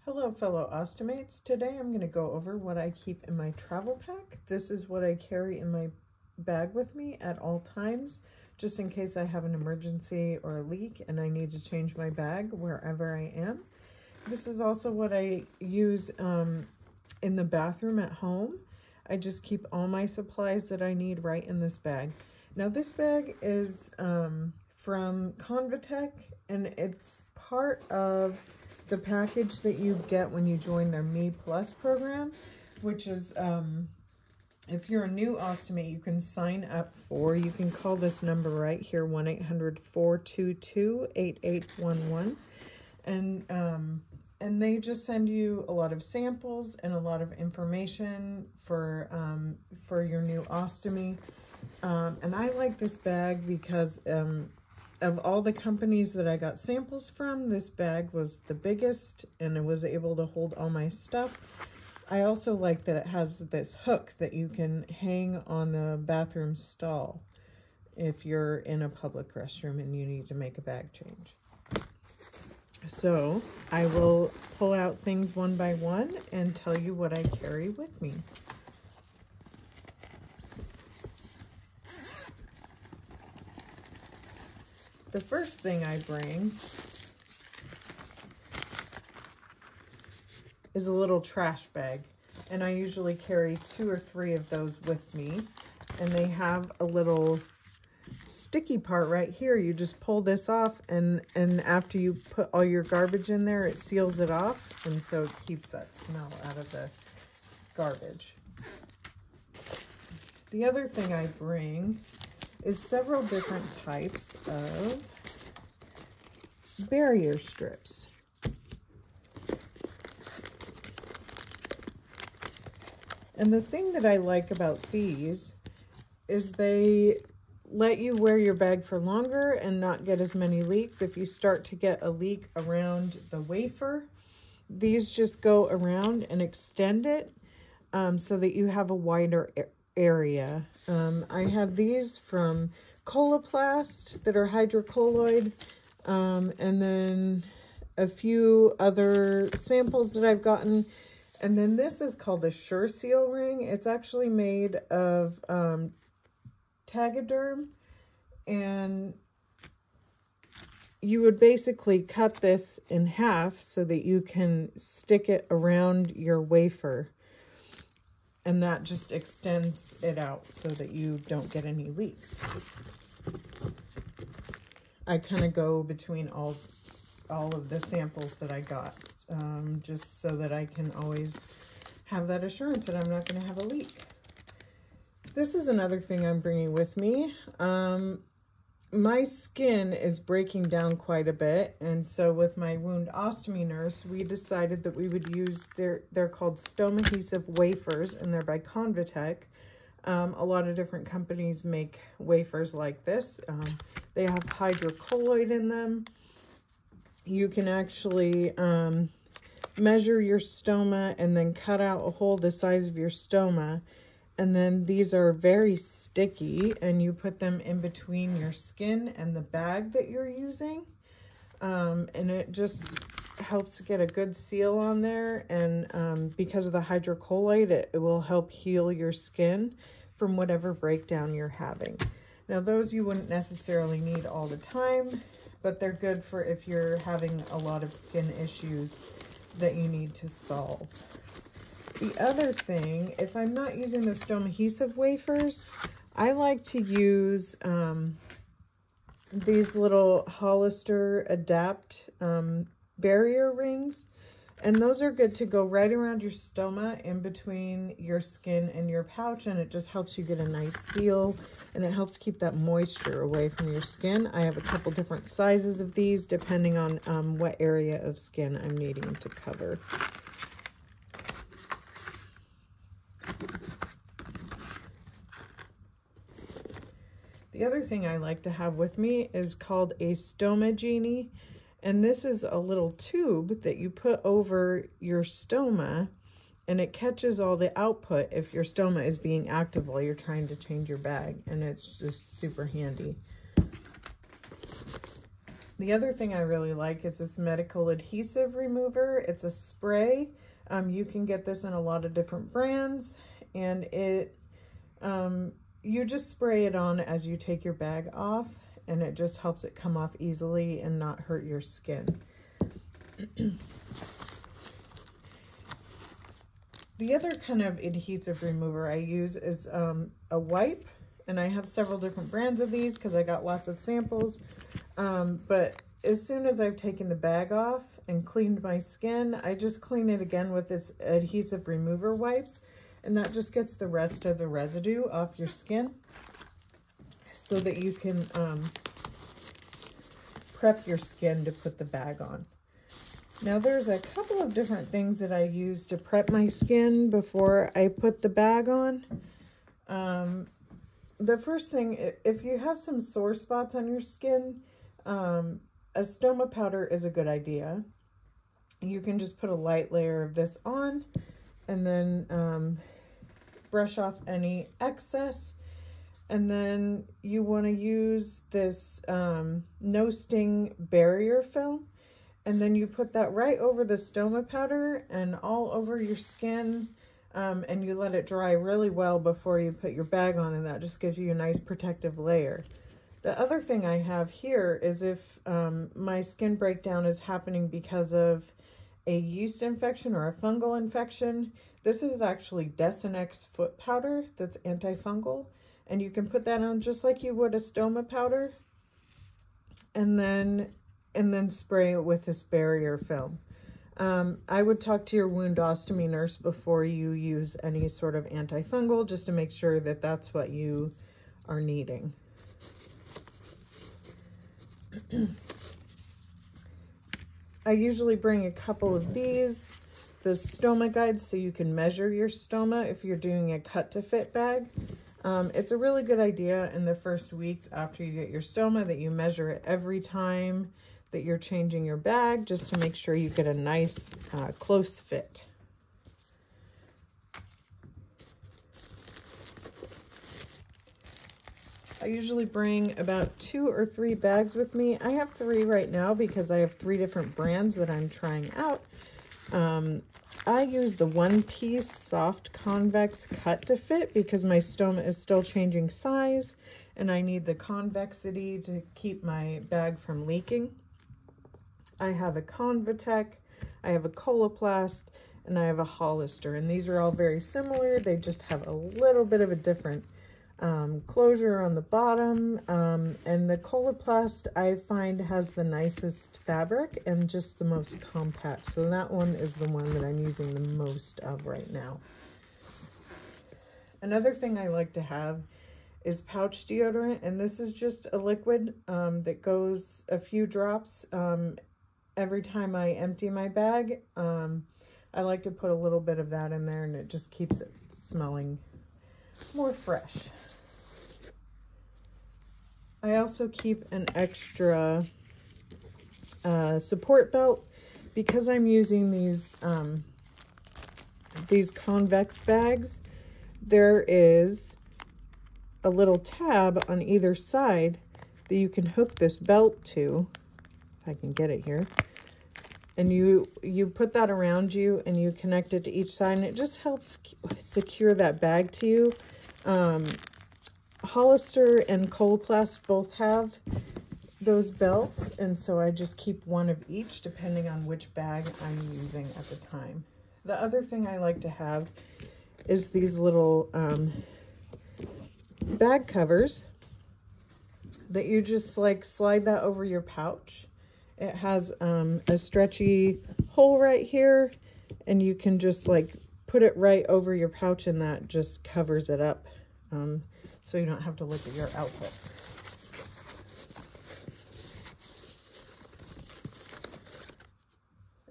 Hello fellow Ostomates. Today I'm going to go over what I keep in my travel pack. This is what I carry in my bag with me at all times, just in case I have an emergency or a leak and I need to change my bag wherever I am. This is also what I use in the bathroom at home. I just keep all my supplies that I need right in this bag. Now this bag is from Convatec, and it's part of the package that you get when you join their Me Plus program, which is, if you're a new ostomate, you can sign up for, you can call this number right here, 1-800-422-8811. And they just send you a lot of samples and a lot of information for your new ostomy. And I like this bag because of all the companies that I got samples from, this bag was the biggest and it was able to hold all my stuff. I also like that it has this hook that you can hang on the bathroom stall if you're in a public restroom and you need to make a bag change. So I will pull out things one by one and tell you what I carry with me. The first thing I bring is a little trash bag, and I usually carry 2 or 3 of those with me, and they have a little sticky part right here. You just pull this off, and after you put all your garbage in there, it seals it off, and so it keeps that smell out of the garbage. The other thing I bring is several different types of barrier strips. And the thing that I like about these is they let you wear your bag for longer and not get as many leaks. If you start to get a leak around the wafer, these just go around and extend it so that you have a wider area. I have these from Coloplast that are hydrocolloid, and then a few other samples that I've gotten. And then this is called a Sure Seal ring. It's actually made of Tegaderm, and you would basically cut this in half so that you can stick it around your wafer. And that just extends it out so that you don't get any leaks. I kind of go between all of the samples that I got, just so that I can always have that assurance that I'm not going to have a leak. This is another thing I'm bringing with me. My skin is breaking down quite a bit, and so with my wound ostomy nurse, we decided that we would use they're called Stoma adhesive wafers, and they're by Convatec. A lot of different companies make wafers like this. They have hydrocolloid in them. You can actually measure your stoma and then cut out a hole the size of your stoma. And then these are very sticky, and you put them in between your skin and the bag that you're using. And it just helps get a good seal on there. And because of the hydrocolloid, it will help heal your skin from whatever breakdown you're having. Now, those you wouldn't necessarily need all the time, but they're good for if you're having a lot of skin issues that you need to solve. The other thing, if I'm not using the Stoma adhesive wafers, I like to use these little Hollister Adapt barrier rings. And those are good to go right around your stoma, in between your skin and your pouch, and it just helps you get a nice seal, and it helps keep that moisture away from your skin. I have a couple different sizes of these depending on what area of skin I'm needing to cover. The other thing I like to have with me is called a Stoma Genie. And this is a little tube that you put over your stoma, and it catches all the output if your stoma is being active while you're trying to change your bag. And it's just super handy. The other thing I really like is this medical adhesive remover. It's a spray. You can get this in a lot of different brands, and you just spray it on as you take your bag off, and it just helps it come off easily and not hurt your skin. The other kind of adhesive remover I use is a wipe, and I have several different brands of these because I got lots of samples. But as soon as I've taken the bag off and cleaned my skin, I just clean it again with this adhesive remover wipes, and that just gets the rest of the residue off your skin so that you can prep your skin to put the bag on. Now there's a couple of different things that I use to prep my skin before I put the bag on. The first thing, if you have some sore spots on your skin, a stoma powder is a good idea. You can just put a light layer of this on and then brush off any excess. And then you want to use this no sting barrier film, and then you put that right over the stoma powder and all over your skin, and you let it dry really well before you put your bag on, and that just gives you a nice protective layer. The other thing I have here is if my skin breakdown is happening because of a yeast infection or a fungal infection, this is actually Desenex foot powder that's antifungal, and you can put that on just like you would a stoma powder, and then spray it with this barrier film. I would talk to your wound ostomy nurse before you use any sort of antifungal, just to make sure that that's what you are needing. I usually bring a couple of these, the stoma guides, so you can measure your stoma if you're doing a cut to fit bag. It's a really good idea in the first weeks after you get your stoma that you measure it every time that you're changing your bag, just to make sure you get a nice close fit. I usually bring about 2 or 3 bags with me. I have 3 right now because I have 3 different brands that I'm trying out. I use the one-piece soft convex cut to fit because my stoma is still changing size and I need the convexity to keep my bag from leaking. I have a Convatec, I have a Coloplast, and I have a Hollister, and these are all very similar. They just have a little bit of a different closure on the bottom, and the Coloplast I find has the nicest fabric and just the most compact, so that one is the one that I'm using the most of right now. Another thing I like to have is pouch deodorant, and this is just a liquid that goes a few drops every time I empty my bag. I like to put a little bit of that in there, and it just keeps it smelling more fresh. I also keep an extra support belt because I'm using these convex bags. There is a little tab on either side that you can hook this belt to, if I can get it here. And you put that around you and you connect it to each side, and it just helps secure that bag to you. Hollister and Coloplast both have those belts, and so I just keep one of each depending on which bag I'm using at the time. The other thing I like to have is these little bag covers that you just like slide that over your pouch. It has a stretchy hole right here, and you can just like put it right over your pouch, and that just covers it up so you don't have to look at your outfit.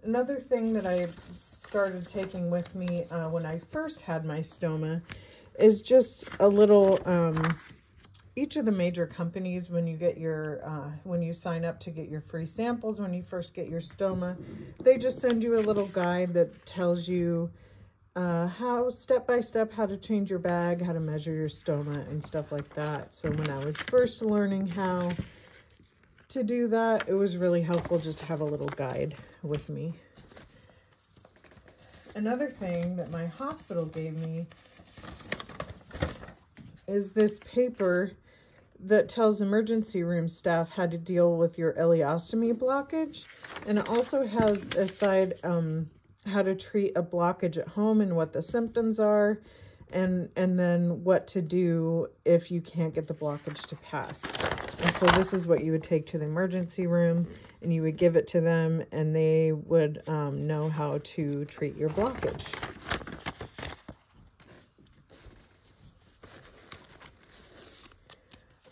Another thing that I started taking with me when I first had my stoma is just a little, each of the major companies, when you get your, when you sign up to get your free samples, when you first get your stoma, they just send you a little guide that tells you how, step by step, how to change your bag, how to measure your stoma and stuff like that. So when I was first learning how to do that, it was really helpful just to have a little guide with me. Another thing that my hospital gave me is this paper that tells emergency room staff how to deal with your ileostomy blockage. And it also has a side how to treat a blockage at home and what the symptoms are, and then what to do if you can't get the blockage to pass. And so this is what you would take to the emergency room, and you would give it to them, and they would know how to treat your blockage.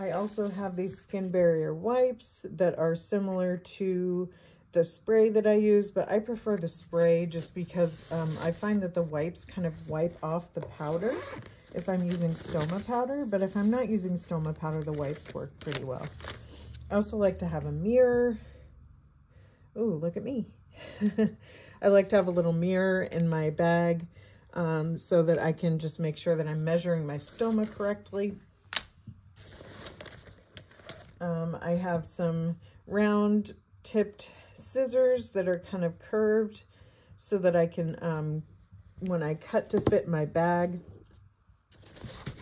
I also have these skin barrier wipes that are similar to the spray that I use, but I prefer the spray just because I find that the wipes kind of wipe off the powder if I'm using Stoma powder, but if I'm not using Stoma powder, the wipes work pretty well. I also like to have a mirror. Ooh, look at me. I like to have a little mirror in my bag so that I can just make sure that I'm measuring my stoma correctly. I have some round tipped scissors that are kind of curved so that I can, when I cut to fit my bag,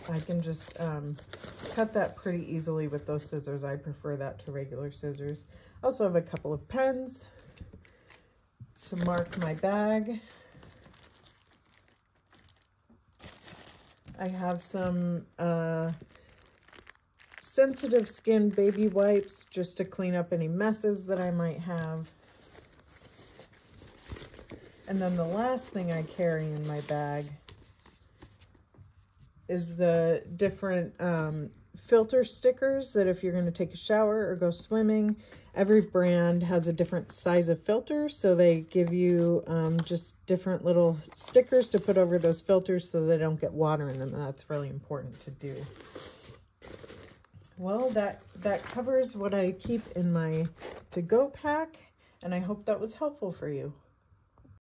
I can just cut that pretty easily with those scissors. I prefer that to regular scissors. I also have a couple of pens to mark my bag. I have some sensitive skin baby wipes just to clean up any messes that I might have. And then the last thing I carry in my bag is the different filter stickers that if you're going to take a shower or go swimming, every brand has a different size of filter, so they give you just different little stickers to put over those filters so they don't get water in them, and that's really important to do. Well, that covers what I keep in my to-go pack, and I hope that was helpful for you.